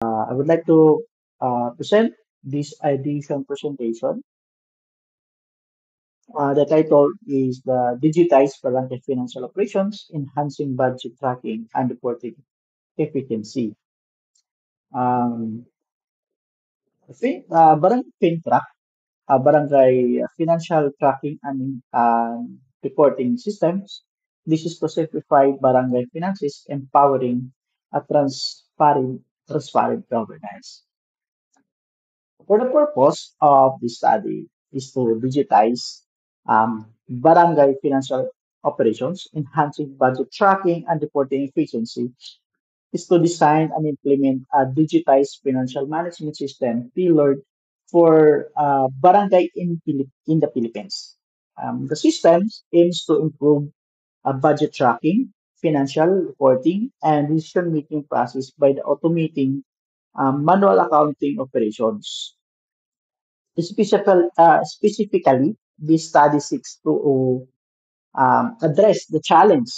I would like to present this edition presentation. The title is the Digitized Barangay Financial Operations, Enhancing Budget Tracking and Reporting Efficiency. Um, Barangay FinTrack, Barangay Financial Tracking and Reporting Systems. This is to simplify barangay finances, empowering a transparent governance. For the purpose of the study is to digitize barangay financial operations, enhancing budget tracking and reporting efficiency, is to design and implement a digitized financial management system tailored for barangay in the Philippines. The system aims to improve budget tracking, financial reporting, and decision-making process by the automating manual accounting operations. Specifically, this study seeks to address the challenge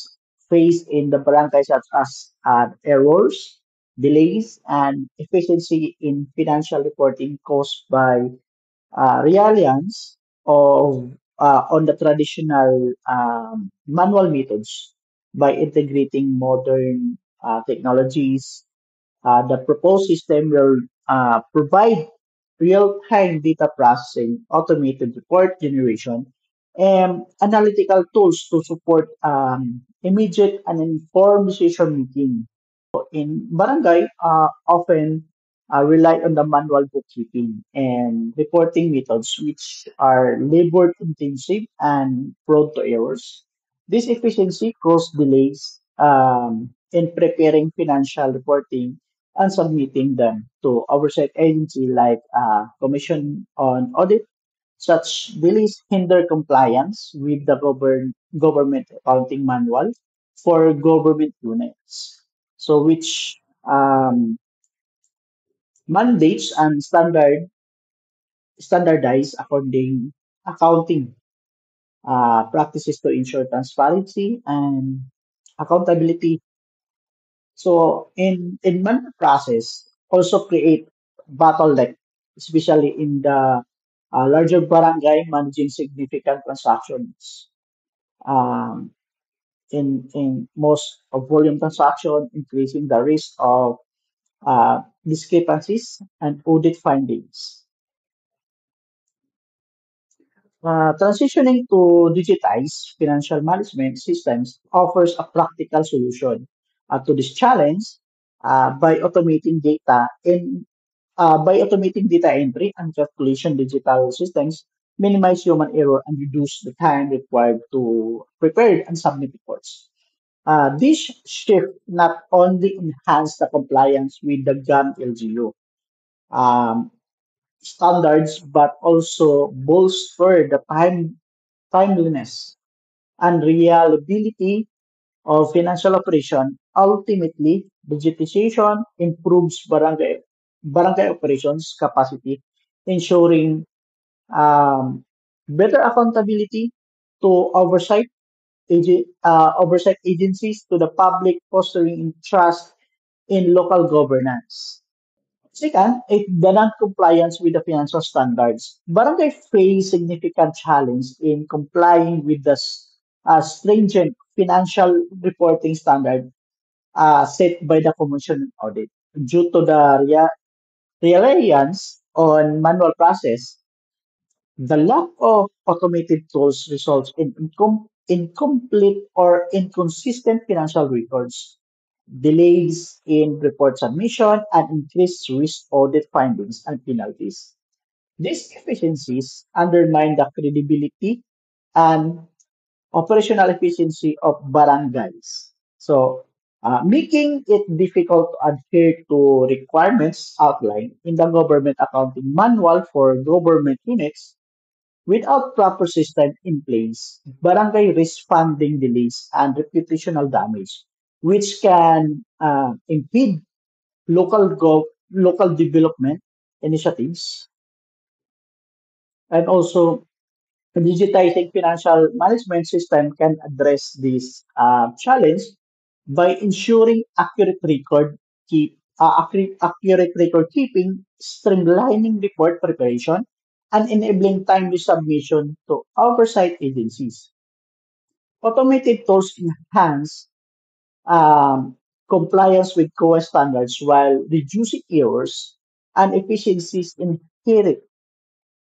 faced in the barangay such as errors, delays, and efficiency in financial reporting caused by reliance of on the traditional manual methods by integrating modern technologies. The proposed system will provide real-time data processing, automated report generation, and analytical tools to support immediate and informed decision making. In barangay, often rely on the manual bookkeeping and reporting methods, which are labor intensive and prone to errors. This efficiency causes delays in preparing financial reporting and submitting them to oversight agency like Commission on Audit. Such delays hinder compliance with the government accounting manual for government units. So which mandates and standardize according accounting practices to ensure transparency and accountability. So in manual process also create bottleneck, especially in the larger barangay managing significant transactions. Um, in most of volume transaction, increasing the risk of discrepancies and audit findings. Transitioning to digitized financial management systems offers a practical solution to this challenge by automating data entry and calculation. Digital systems minimize human error and reduce the time required to prepare and submit reports. This shift not only enhance the compliance with the GAN LGU um, standards, but also bolster the timeliness and reliability of financial operation. Ultimately, digitization improves barangay operations capacity, ensuring um, better accountability to oversight agencies to the public, fostering trust in local governance. Second, the non-compliance with the financial standards. Barangay face significant challenge in complying with the stringent financial reporting standard set by the Commission on Audit. Due to the reliance on manual process, the lack of automated tools results in incomplete or inconsistent financial records, delays in report submission, and increased risk audit findings and penalties. These efficiencies undermine the credibility and operational efficiency of barangays. So, making it difficult to adhere to requirements outlined in the government accounting manual for government units. Without proper system in place, barangay risk funding delays and reputational damage, which can impede local development initiatives, and also digitizing financial management system can address this challenge by ensuring accurate record keep accurate record keeping, streamlining report preparation, and enabling timely submission to oversight agencies. Automated tools enhance um, compliance with COA standards while reducing errors and efficiencies inherent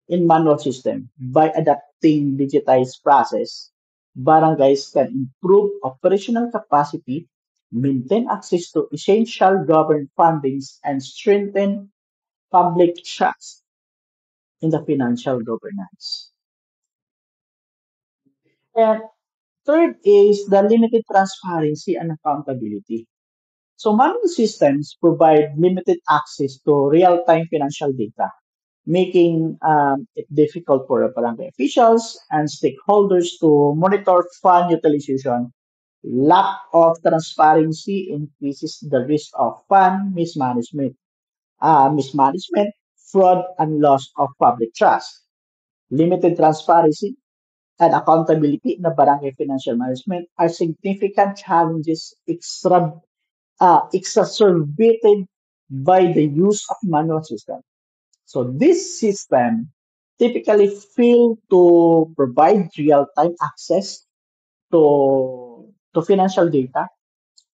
in manual system. By adapting digitized process, barangays can improve operational capacity, maintain access to essential government fundings, and strengthen public trust in the financial governance. And third is the limited transparency and accountability. So manual systems provide limited access to real-time financial data, making it difficult for barangay officials and stakeholders to monitor fund utilization. Lack of transparency increases the risk of fund mismanagement, fraud, and loss of public trust. Limited transparency and accountability in the barangay financial management are significant challenges exacerbated by the use of manual systems. So this system typically fail to provide real-time access to financial data,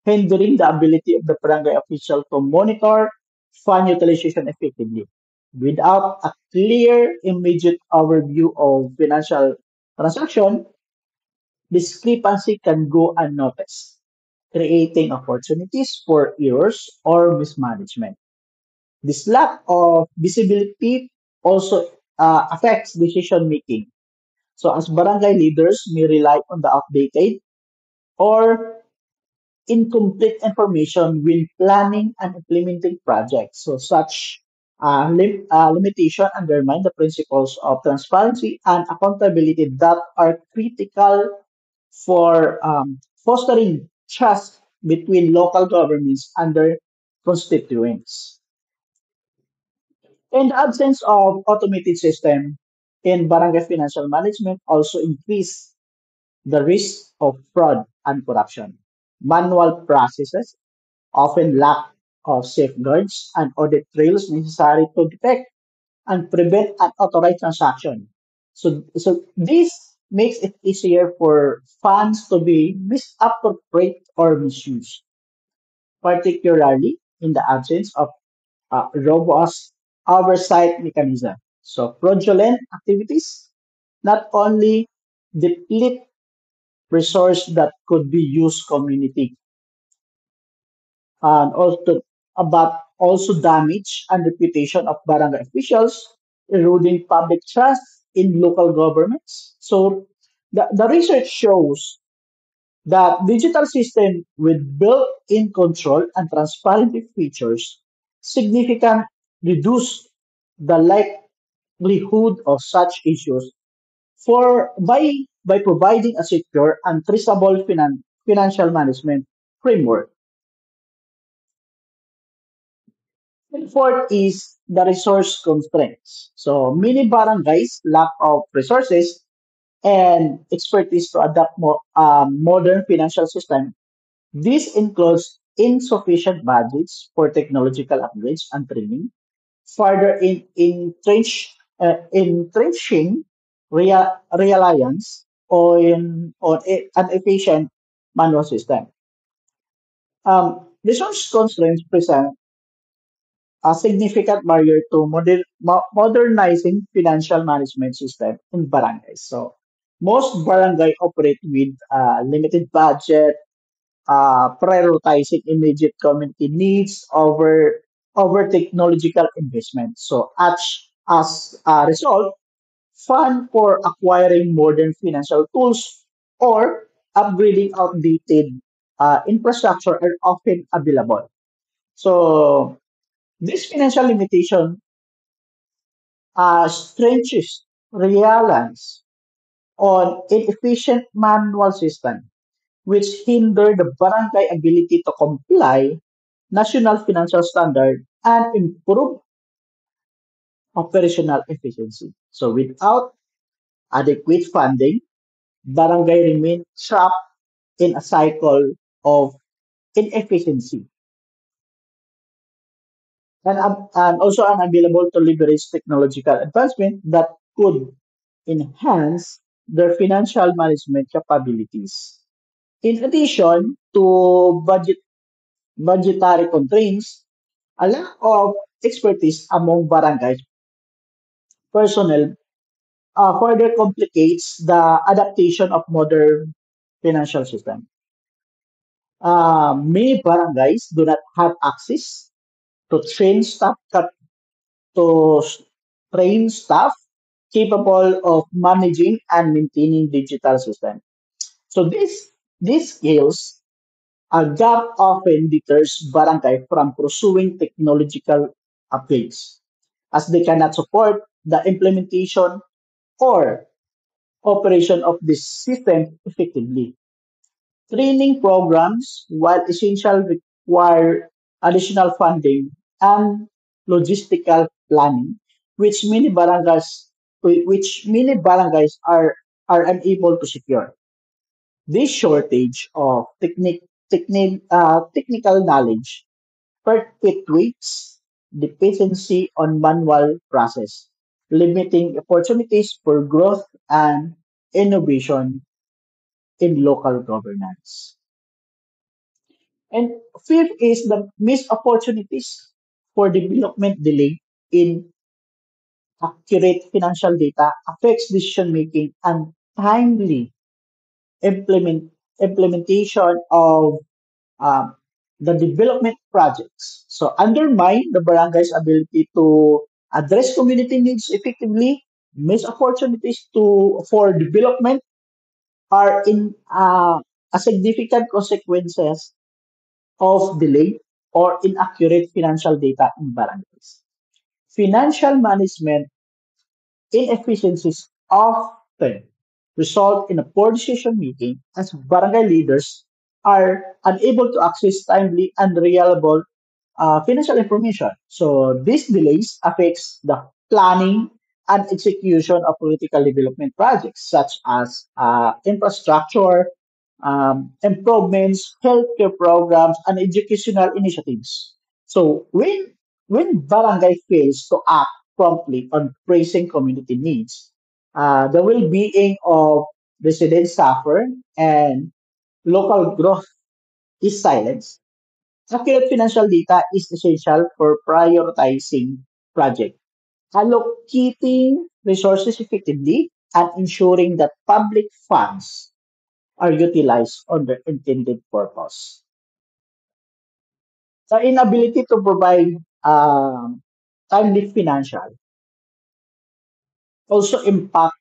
hindering the ability of the barangay official to monitor fund utilization effectively. Without a clear, immediate overview of financial transaction, discrepancy can go unnoticed, creating opportunities for errors or mismanagement. This lack of visibility also affects decision making. So, as barangay leaders may rely on the outdated or incomplete information when planning and implementing projects. So, such limitation undermine the principles of transparency and accountability that are critical for fostering trust between local governments and their constituents. In the absence of automated system in barangay financial management also increase the risk of fraud and corruption. Manual processes often lack of safeguards and audit trails necessary to detect and prevent unauthorized transaction. So this makes it easier for funds to be misappropriated or misused, particularly in the absence of robust oversight mechanism. So fraudulent activities not only deplete resource that could be used community and also but also damage and reputation of barangay officials, eroding public trust in local governments. So the research shows that digital system with built-in control and transparent features significantly reduce the likelihood of such issues for by providing a secure and traceable financial management framework. And fourth is the resource constraints. So many barangays lack of resources and expertise to adapt more modern financial system. This includes insufficient budgets for technological upgrades and training, further entrenching reliance on an efficient manual system. Resource constraints present a significant barrier to modernizing financial management system in barangays. So most barangay operate with limited budget, prioritizing immediate community needs over technological investment. So as a result, fund for acquiring modern financial tools or upgrading outdated infrastructure are often available. So this financial limitation stretches reliance on inefficient manual system, which hinder the barangay ability to comply national financial standard and improve operational efficiency. So without adequate funding, barangay remain trapped in a cycle of inefficiency and also unavailable to leverage technological advancement that could enhance their financial management capabilities. In addition to budgetary constraints, a lack of expertise among barangay personnel further complicates the adaptation of modern financial system. Many barangays do not have access to to s- train staff capable of managing and maintaining digital systems. So these skills, a gap often deters barangay from pursuing technological upgrades as they cannot support the implementation or operation of this system effectively. Training programs, while essential, require additional funding and logistical planning, which many barangays which many barangays are unable to secure. This shortage of technical knowledge perpetuates dependency on manual process, limiting opportunities for growth and innovation in local governance. And fifth is the missed opportunities for development delay in accurate financial data affects decision making and timely implementation of um, the development projects. So undermine the barangay's ability to address community needs effectively. Missed opportunities to for development are in a significant consequences of delay or inaccurate financial data in barangays. Financial management inefficiencies often result in a poor decision making as barangay leaders are unable to access timely and reliable financial information. So these delays affects the planning and execution of political development projects such as infrastructure, improvements, healthcare programs, and educational initiatives. So when barangay fails to act promptly on pressing community needs, the well-being of residents suffer and local growth is silenced. Accurate financial data is essential for prioritizing projects, allocating resources effectively, and ensuring that public funds are utilized on their intended purpose. The inability to provide timely financial also impacts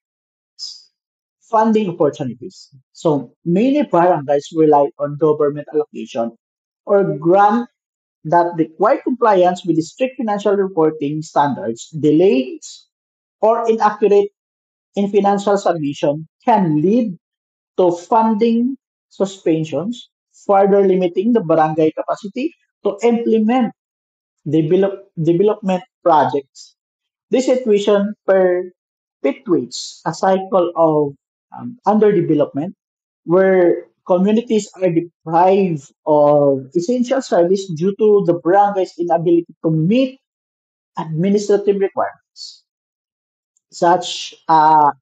funding opportunities. So many barangays rely on government allocation or grant that require compliance with the strict financial reporting standards. Delays or inaccurate in financial submission can lead to funding suspensions, further limiting the barangay capacity to implement development projects. This situation perpetuates a cycle of underdevelopment where communities are deprived of essential service due to the barangay's inability to meet administrative requirements. Such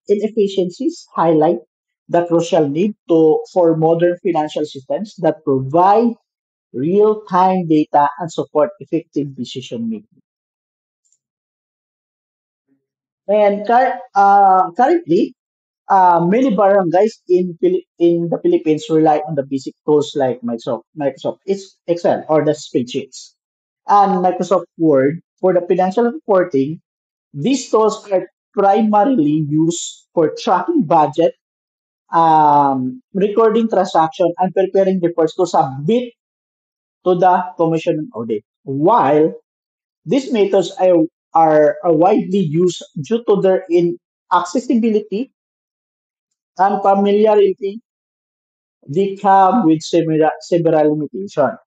inefficiencies highlight the crucial need for modern financial systems that provide real-time data and support effective decision making. And currently, many barangays in the Philippines rely on the basic tools like Microsoft Excel or the spreadsheets, and Microsoft Word for the financial reporting. These tools are primarily used for tracking budget, recording transaction, and preparing reports to submit to the Commission on Audit. While these methods are widely used due to their inaccessibility and familiarity, they come with several limitations.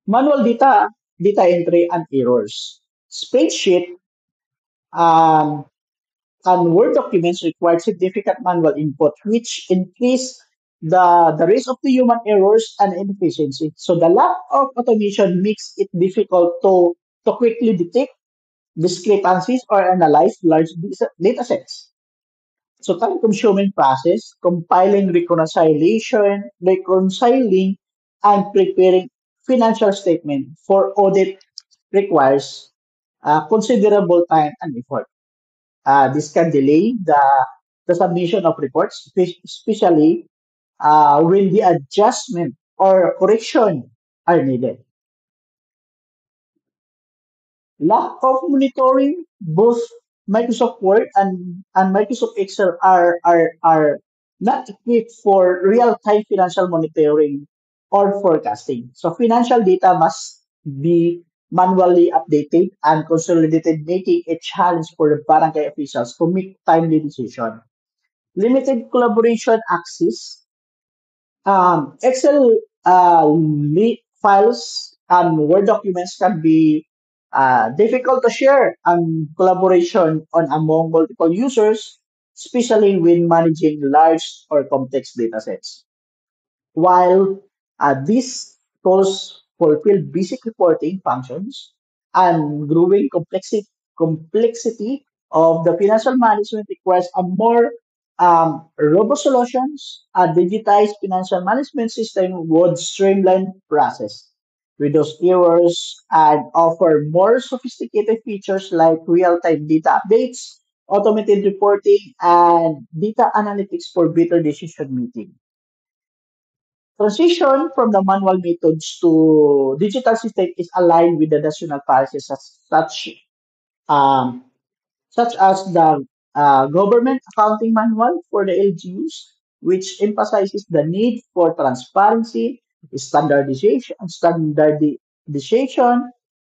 Manual data entry and errors. Spreadsheet um, and Word documents require significant manual input, which increase the risk of the human errors and inefficiency. So the lack of automation makes it difficult to to quickly detect discrepancies or analyze large data sets. So time-consuming process, compiling reconciling, and preparing financial statement for audit requires considerable time and effort. This can delay the submission of reports, especially when the adjustment or correction are needed. Lack of monitoring, both Microsoft Word and Microsoft Excel are not equipped for real-time financial monitoring or forecasting. So financial data must be manually updated and consolidated, making it a challenge for the barangay officials to make timely decisions. Limited collaboration access. Excel files and Word documents can be difficult to share and collaboration on among multiple users, especially when managing large or complex data sets. While these tools fulfill basic reporting functions and growing complexity of the financial management requires a more robust solutions. A digitized financial management system would streamline process, reduce errors, and offer more sophisticated features like real-time data updates, automated reporting, and data analytics for better decision making. Transition from the manual methods to digital system is aligned with the national policies um, such as the Government Accounting Manual for the LGUs, which emphasizes the need for transparency, standardization,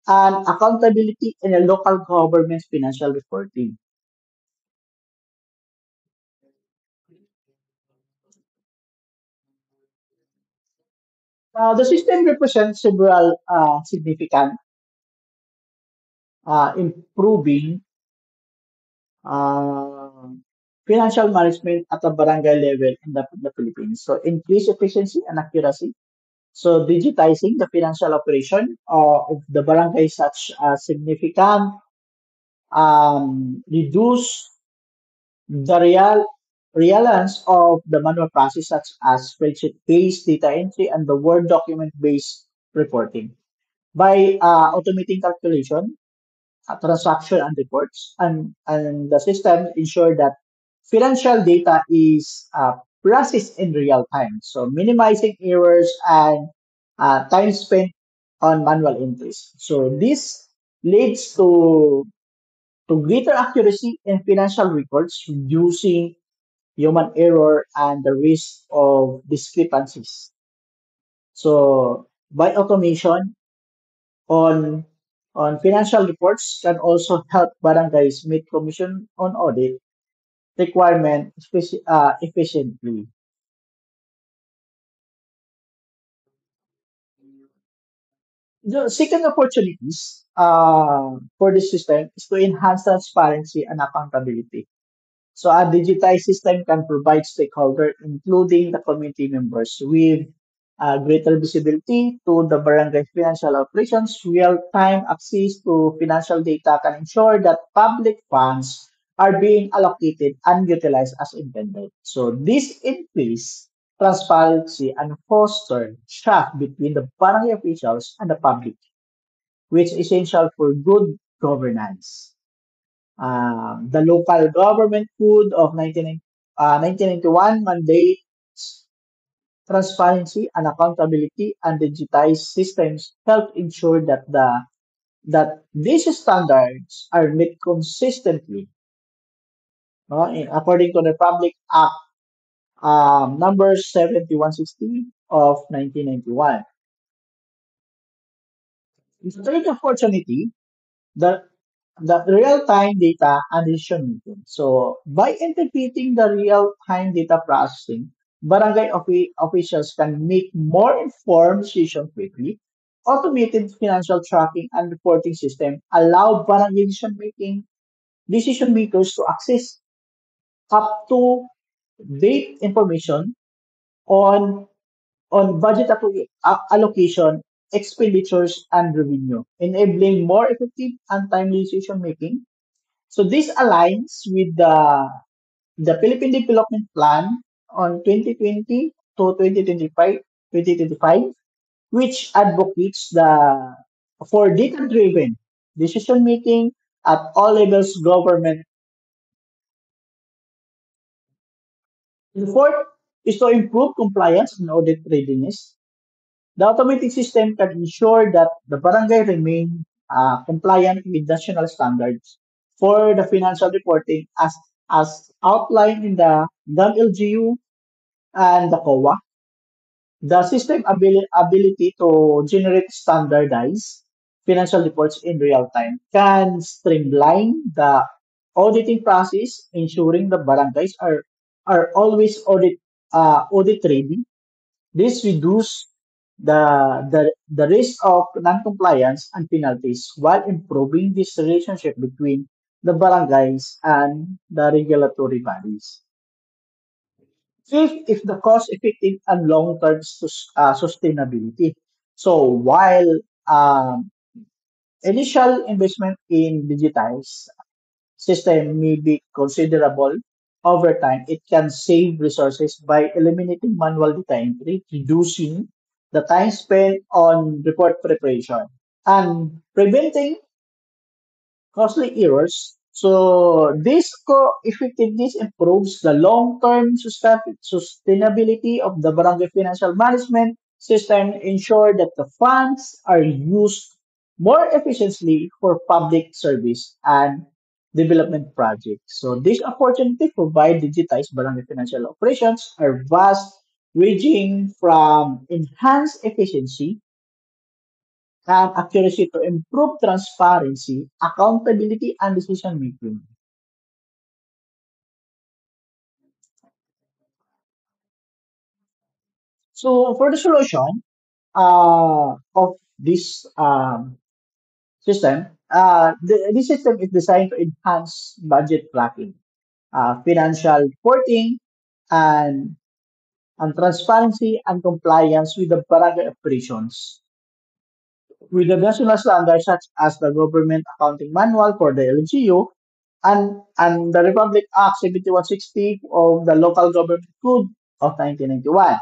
and accountability in a local government's financial reporting. The system represents several significant improving uh, financial management at the barangay level in the Philippines. So increase efficiency and accuracy. So digitizing the financial operation of the barangay such as significant reduce the reliance of the manual process such as spreadsheet-based data entry and the Word document-based reporting. By automating calculation, transaction and reports, and the system ensure that financial data is processed in real time. So minimizing errors and time spent on manual entries. So this leads to greater accuracy in financial records, reducing human error and the risk of discrepancies. So by automation, on financial reports can also help barangays meet commission on audit requirement efficiently. The second opportunities for this system is to enhance transparency and accountability. So a digitized system can provide stakeholders, including the community members, with greater visibility to the barangay financial operations. Real-time access to financial data can ensure that public funds are being allocated and utilized as intended. So this increase transparency and foster trust between the barangay officials and the public, which is essential for good governance. The local government code of 1991 mandates transparency and accountability, and digitized systems help ensure that these standards are met consistently, no? According to the Public Act number 7160 of 1991. The third opportunity, the real-time data and decision making. So by integrating the real-time data processing, barangay officials can make more informed decisions quickly. Automated financial tracking and reporting system allow barangay decision makers to access up to date information on budget allocation expenditures and revenue, enabling more effective and timely decision making. So this aligns with the Philippine Development Plan on 2020 to 2025, which advocates for data-driven decision making at all levels government. The fourth is to improve compliance and audit readiness. The automatic system can ensure that the barangay remain compliant with national standards for the financial reporting as outlined in the GAM-LGU and the COA. The system ability to generate standardized financial reports in real time can streamline the auditing process, ensuring the barangays are always audit ready. This reduces the risk of non-compliance and penalties while improving this relationship between the barangays and the regulatory bodies. Fifth is the cost-effective and long-term sustainability. So while um, initial investment in digitized system may be considerable, over time it can save resources by eliminating manual data entry, reducing the time spent on report preparation, and preventing costly errors. So this co-effectiveness improves the long-term sustainability of the barangay financial management system, ensure that the funds are used more efficiently for public service and development projects. So this opportunity to provide digitized barangay financial operations are vast, ranging from enhanced efficiency and accuracy to improve transparency, accountability, and decision making. So for the solution of this system, this system is designed to enhance budget tracking, financial reporting, and, and transparency and compliance with the barangay operations. With the national standards such as the Government Accounting Manual for the LGU and the Republic Act 7160 of the Local Government Code of 1991.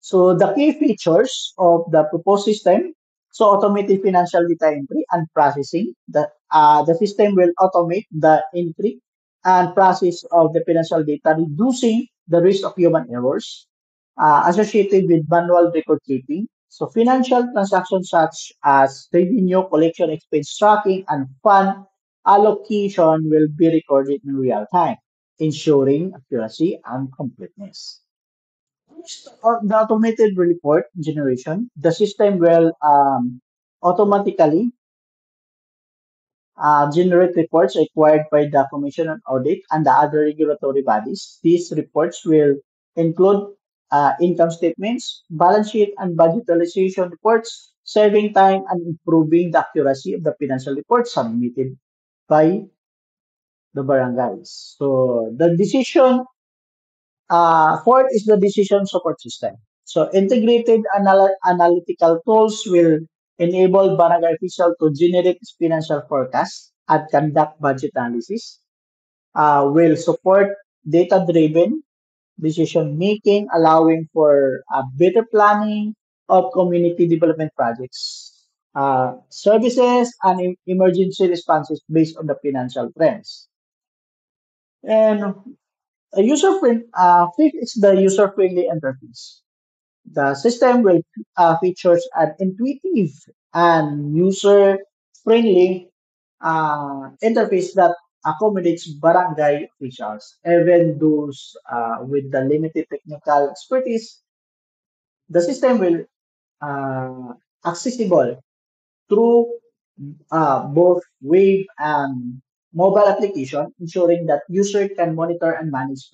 So the key features of the proposed system, so automated financial data entry and processing. The system will automate the entry and process of the financial data, reducing the risk of human errors associated with manual record keeping. So financial transactions such as revenue collection, expense tracking, and fund allocation will be recorded in real time, ensuring accuracy and completeness. The automated report generation, the system will automatically generate reports required by the Commission on Audit and the other regulatory bodies. These reports will include income statements, balance sheet, and budget realization reports, saving time and improving the accuracy of the financial reports submitted by the barangays. So the decision fourth is the decision support system. So integrated analytical tools will enable barangay official to generate financial forecasts and conduct budget analysis. Will support data-driven decision making, allowing for better planning of community development projects, services, and emergency responses based on the financial trends. And fifth is the user-friendly interface. The system will features an intuitive and user-friendly interface that accommodates barangay officials, even those with the limited technical expertise. The system will uh, accessible through both web and mobile application, ensuring that user can monitor and manage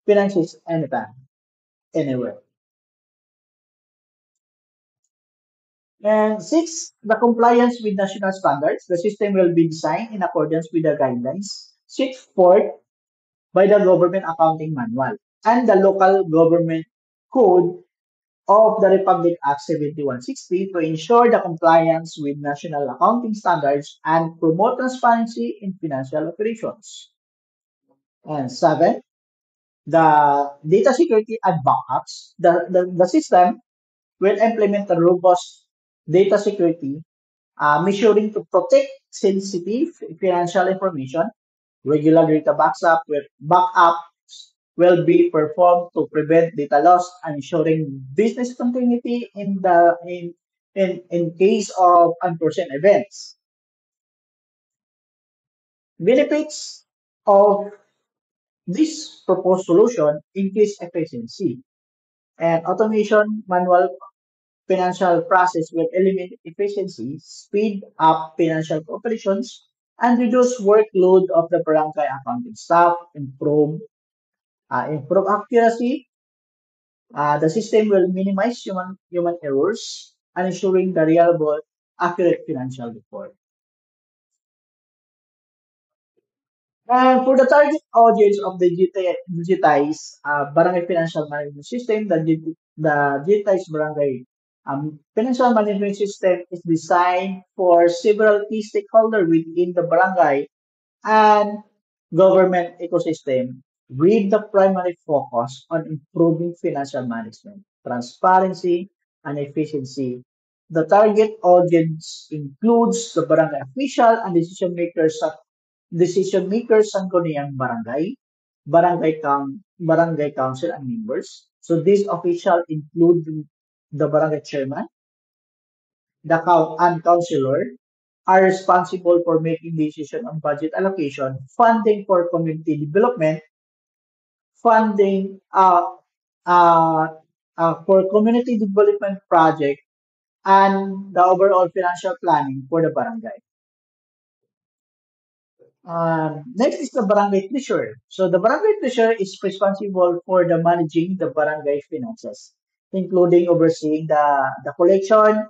finances anytime, anywhere. And six, the compliance with national standards. The system will be designed in accordance with the guidelines set forth by the Government Accounting Manual and the Local Government Code of the Republic Act 7160 to ensure the compliance with national accounting standards and promote transparency in financial operations. And seven, the data security and backups. The system will implement a robust data security, measuring to protect sensitive financial information. Regular data backups will be performed to prevent data loss and ensuring business continuity in case of unforeseen events. Benefits of this proposed solution increase efficiency and automation. Manual financial process will eliminate efficiency, speed up financial operations, and reduce workload of the barangay accounting staff, improve accuracy. The system will minimize human errors and ensuring the reliable, accurate financial report. And for the target audience of the digitized barangay financial management system, the digitized barangay financial management system is designed for several key stakeholders within the barangay and government ecosystem, with the primary focus on improving financial management, transparency, and efficiency. The target audience includes the barangay official and decision makers sangguniang barangay, barangay council and members. So these officials include the barangay chairman, and councilor are responsible for making decision on budget allocation, funding for community development, funding uh, for community development project, and the overall financial planning for the barangay. Next is the barangay treasurer. So the barangay treasurer is responsible for the managing the barangay finances, including overseeing the collection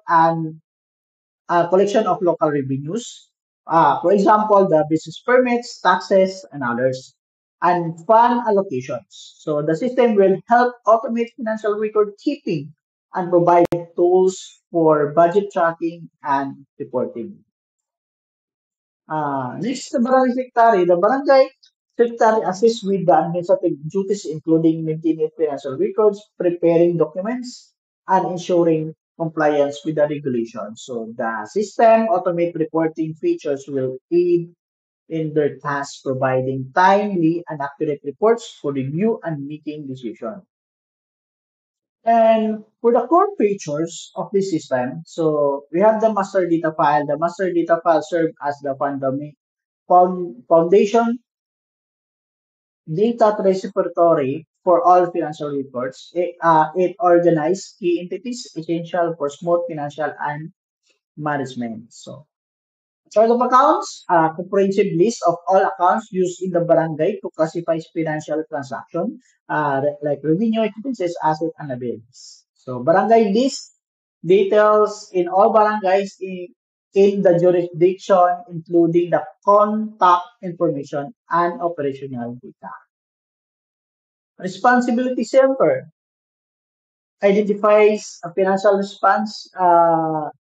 of local revenues. For example, the business permits, taxes, and others, and fund allocations. So the system will help automate financial record keeping and provide tools for budget tracking and reporting. Next, the barangay secretary. The barangay secretary assists with the administrative duties, including maintaining financial records, preparing documents, and ensuring compliance with the regulations. So the system automate reporting features will aid in their task, providing timely and accurate reports for review and making decisions. And for the core features of this system, so we have the master data file. The master data file serves as the foundation data repository for all financial reports. It organizes key entities essential for smooth financial and management. So chart of accounts, a comprehensive list of all accounts used in the barangay to classify financial transaction, like revenue, expenses, asset, and liabilities. So barangay list details in all barangays in the jurisdiction, including the contact information and operational data. Responsibility Center identifies a financial response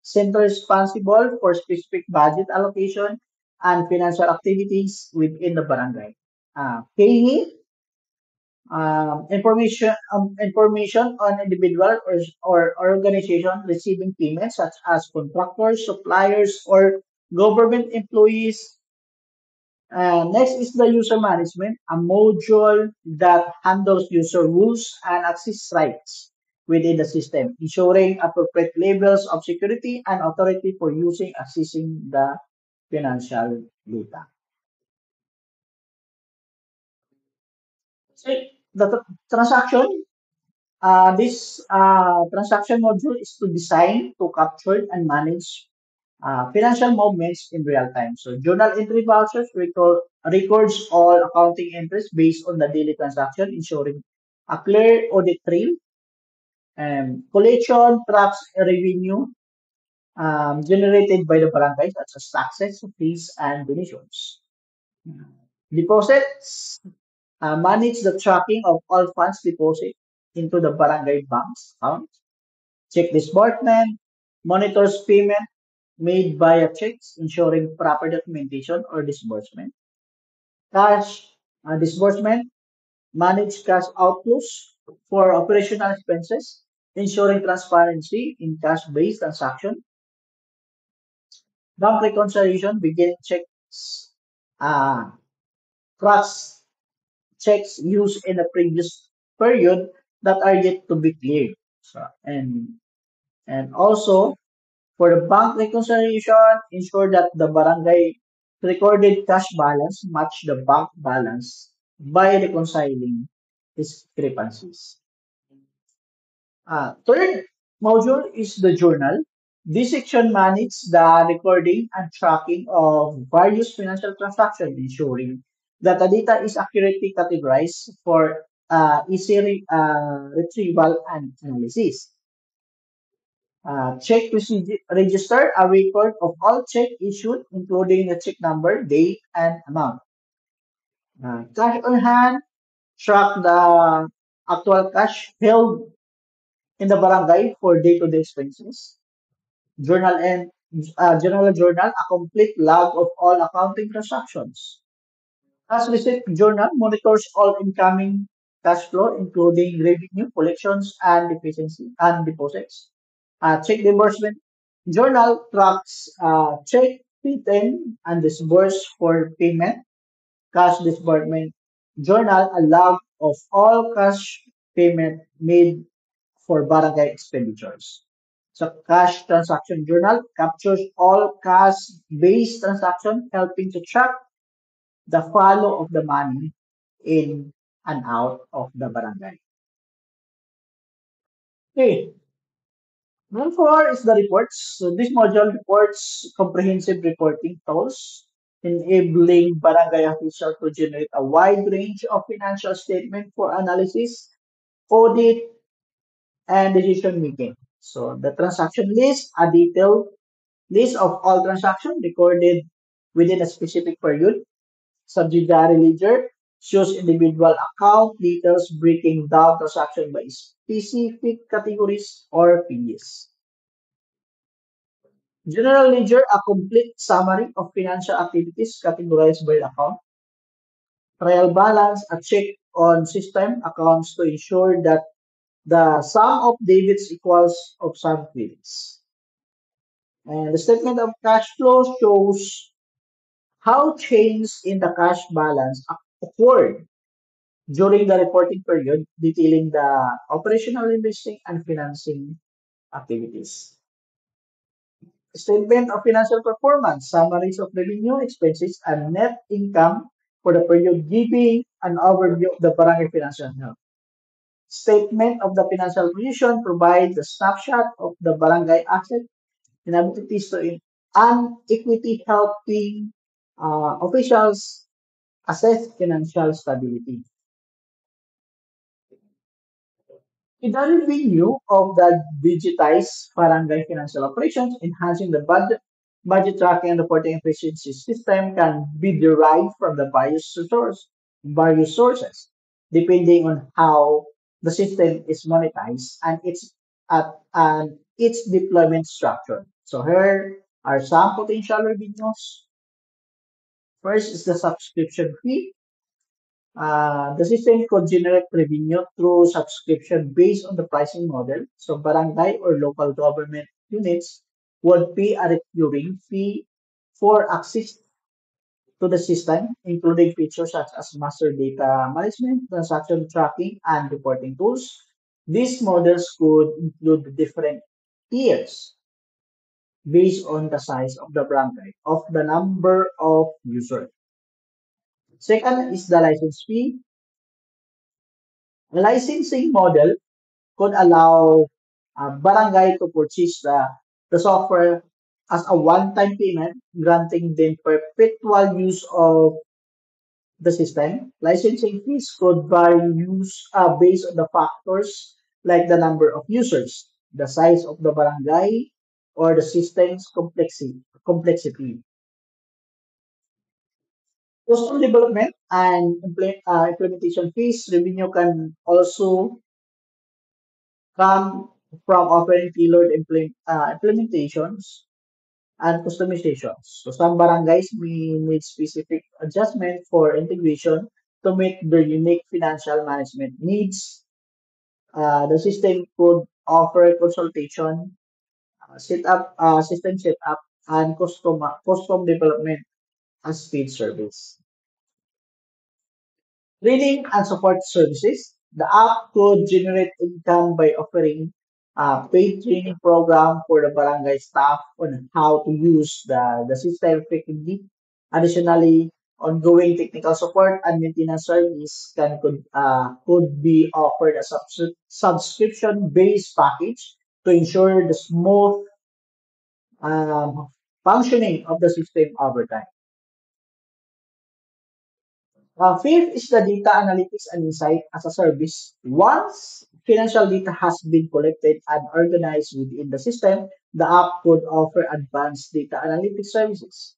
center responsible for specific budget allocation and financial activities within the barangay. Payee, information on individual or organization receiving payments such as contractors, suppliers, or government employees. Next is the user management, a module that handles user rules and access rights within the system, ensuring appropriate levels of security and authority for using accessing the financial data. So this transaction module is to design, to capture, and manage financial movements in real time. So journal entry vouchers records all accounting entries based on the daily transaction, ensuring a clear audit trail. Collection tracks revenue generated by the barangay, such as taxes, fees, and donations. Deposits manage the tracking of all funds deposit into the barangay banks account. Check disbursement, monitors payment made via checks, ensuring proper documentation or disbursement. Cash disbursement, manage cash outflows for operational expenses, ensuring transparency in cash-based transaction. Bank reconciliation, beginning checks, uh, trust checks used in a previous period that are yet to be cleared. So, and also for the bank reconciliation, ensure that the barangay recorded cash balance match the bank balance by reconciling discrepancies. Third module is the journal. This section manages the recording and tracking of various financial transactions, ensuring that the data is accurately categorized for easy retrieval and analysis. Check register a record of all check issued, including the check number, date, and amount. Cash on hand, track the actual cash held in the barangay for day-to-day expenses. Journal and General journal, a complete log of all accounting transactions. Cash receipt journal monitors all incoming cash flow, including revenue, collections, and efficiency and deposits. Check disbursement journal tracks check written and disbursed for payment. Cash disbursement journal, a log of all cash payment made for barangay expenditures. So cash transaction journal captures all cash-based transactions, helping to track the follow of the money in and out of the barangay. Okay, number four is the reports. So this module reports comprehensive reporting tools, enabling barangay officials to generate a wide range of financial statements for analysis, audit, and decision making. So the transaction list, a detailed list of all transactions recorded within a specific period. Subsidiary ledger shows individual account details breaking down transaction by specific categories or fees. General ledger, a complete summary of financial activities categorized by account. Trial balance, a check on system accounts to ensure that the sum of debits equals of sum credits. And the statement of cash flow shows how change in the cash balance occurred during the reporting period, detailing the operational investing and financing activities. Statement of financial performance, summaries of revenue, expenses, and net income for the period, giving an overview of the barangay financial health. Statement of the financial position provides a snapshot of the barangay asset and abilities to and equity, helping officials assess financial stability. In the revenue of the digitized barangay financial operations, enhancing the budget tracking and reporting efficiency system can be derived from the various sources, depending on how the system is monetized and its deployment structure. So here are some potential revenues. First is the subscription fee. The system could generate revenue through subscription based on the pricing model. So barangay or local government units would pay a recurring fee for access to the system, including features such as master data management, transaction tracking, and reporting tools. These models could include different tiers based on the size of the barangay, of the number of users. Second is the license fee. The licensing model could allow a barangay to purchase the software as a one-time payment, granting them perpetual use of the system. Licensing fees could vary based on the factors like the number of users, the size of the barangay, or the system's complexity. Custom development and implementation fees revenue can also come from offering tailored implementations and customizations. So some barangays may need specific adjustment for integration to meet their unique financial management needs. The system could offer consultation, system setup, and custom development as paid service. Training and support services. The app could generate income by offering a paid training program for the barangay staff on how to use the system effectively. Additionally, ongoing technical support and maintenance service could be offered as a subscription-based package to ensure the smooth um, functioning of the system over time. Fifth is the data analytics and insight as a service. Once financial data has been collected and organized within the system, the app could offer advanced data analytics services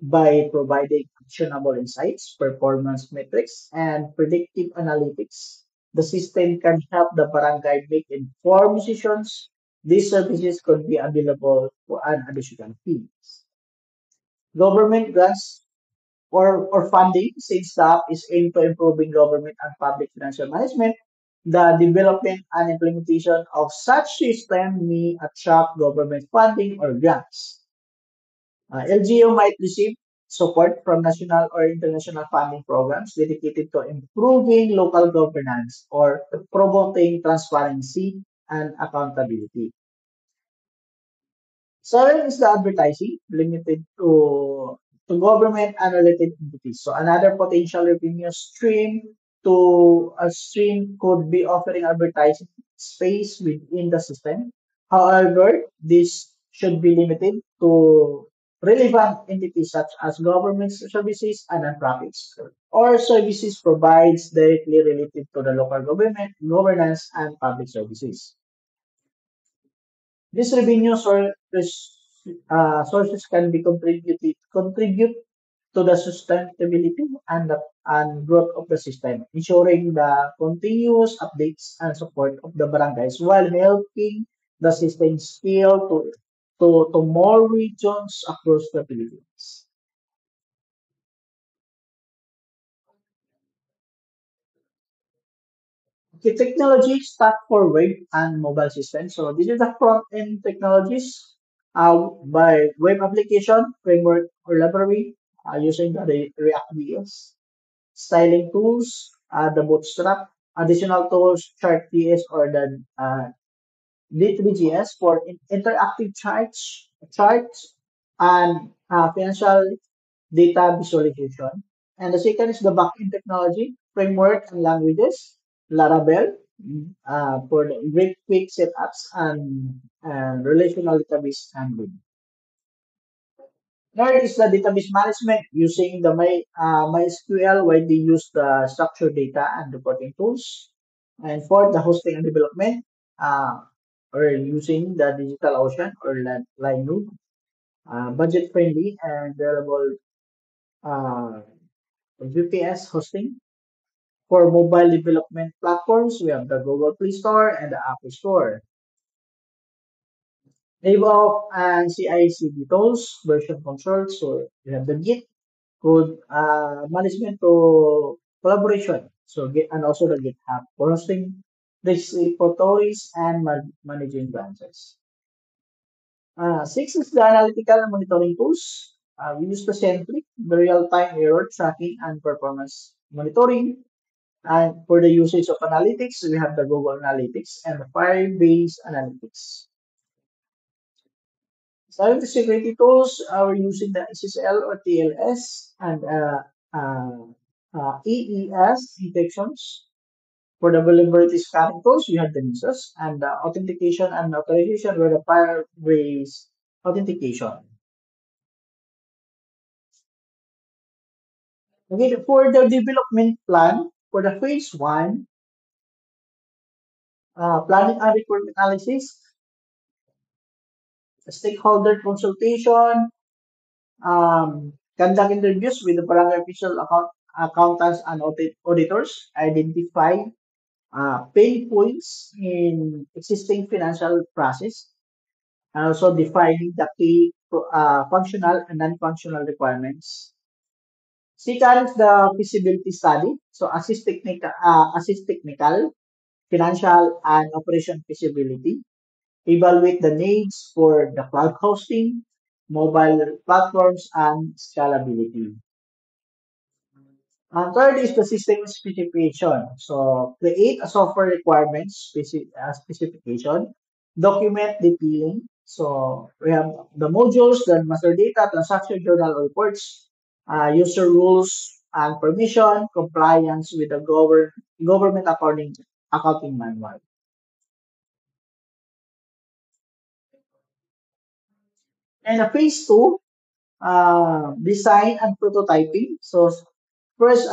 by providing actionable insights, performance metrics, and predictive analytics. The system can help the barangay make informed decisions. These services could be available for an additional fee. Government grants or funding, since the app is aimed to improving government and public financial management, the development and implementation of such system may attract government funding or grants. LGU might receive support from national or international funding programs dedicated to improving local governance or promoting transparency and accountability. Seven is the advertising limited to government and related entities. So another potential revenue stream to a stream could be offering advertising space within the system. However, this should be limited to relevant entities such as government services and nonprofits or services provides directly related to the local government, governance, and public services. These revenue sources can be contribute to the sustainability and growth of the system, ensuring the continuous updates and support of the barangays while helping the system scale to more regions across the Philippines. The technology stack for web and mobile systems. So this is the front end technologies by web application, framework, or library using the React JS. Styling tools, the Bootstrap, additional tools, Chart.js or the D3GS for interactive charts and financial data visualization. And the second is the backend technology, framework and languages, Laravel for the great quick setups and relational database handling. Third is the database management using the MySQL, where they use the structured data and reporting tools. And fourth, the hosting and development, or using the DigitalOcean or Linode, budget friendly and available uh, VPS hosting. For mobile development platforms, we have the Google Play Store and the Apple Store. DevOps and CI/CD tools, version control. So we have the Git code management to collaboration. So Git and also the GitHub for hosting repositories and managing branches. Six is the analytical and monitoring tools. We use the Sentry, the real-time error tracking and performance monitoring. And for the usage of analytics, we have the Google Analytics and the Firebase Analytics. Cybersecurity tools are using the SSL or TLS and EES detections. For the vulnerability scanning tools, we have the NISOS and the authentication and authorization where the Firebase authentication. Okay, for the development plan, for the phase one, planning and requirement analysis, stakeholder consultation, conduct interviews with the barangay official accountants and auditors, identify pain points in existing financial process, and also defining the key functional and non-functional requirements. Second is the feasibility study. So assist technical, financial, and operation feasibility. Evaluate the needs for the cloud hosting, mobile platforms, and scalability. And third is the system specification. So create a software requirements specification, document detailing. So we have the modules, the master data, transaction journal reports, user rules and permission, compliance with the government accounting manual. And a phase two, design and prototyping. So first,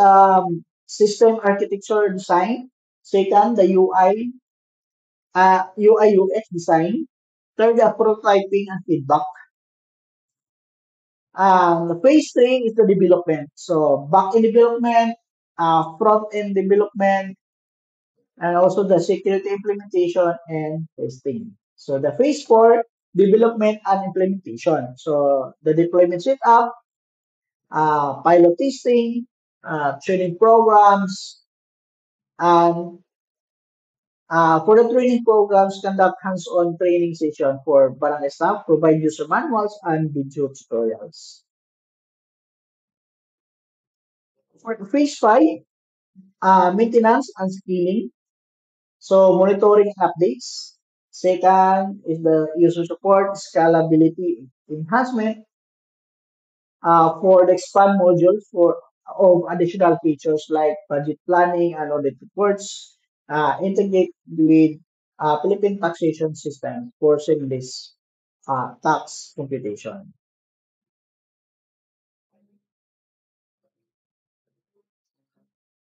system architecture design. Second, the UI UX design. Third, the prototyping and feedback. The phase three is the development. So back end development, front end development, and also the security implementation and testing. So the phase four, development and implementation. So the deployment setup, pilot testing, training programs, and for the training programs, conduct hands-on training session for barangay staff, provide user manuals and video tutorials. For the phase five, maintenance and scaling. So monitoring and updates. Second is the user support, scalability enhancement for the expand module for of additional features like budget planning and audit reports, integrate with Philippine taxation system for seamless tax computation.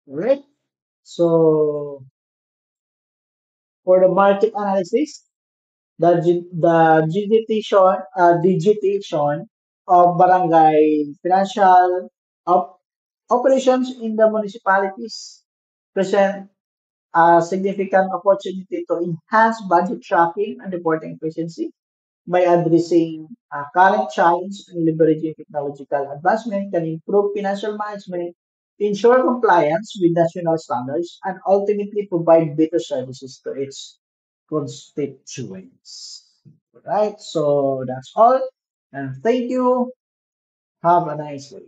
Right? So for the market analysis, the digitation of barangay financial op- operations in the municipalities present a significant opportunity to enhance budget tracking and reporting efficiency by addressing current challenges and leveraging technological advancement can improve financial management, ensure compliance with national standards, and ultimately provide better services to its constituents. Right, so that's all. And thank you. Have a nice day.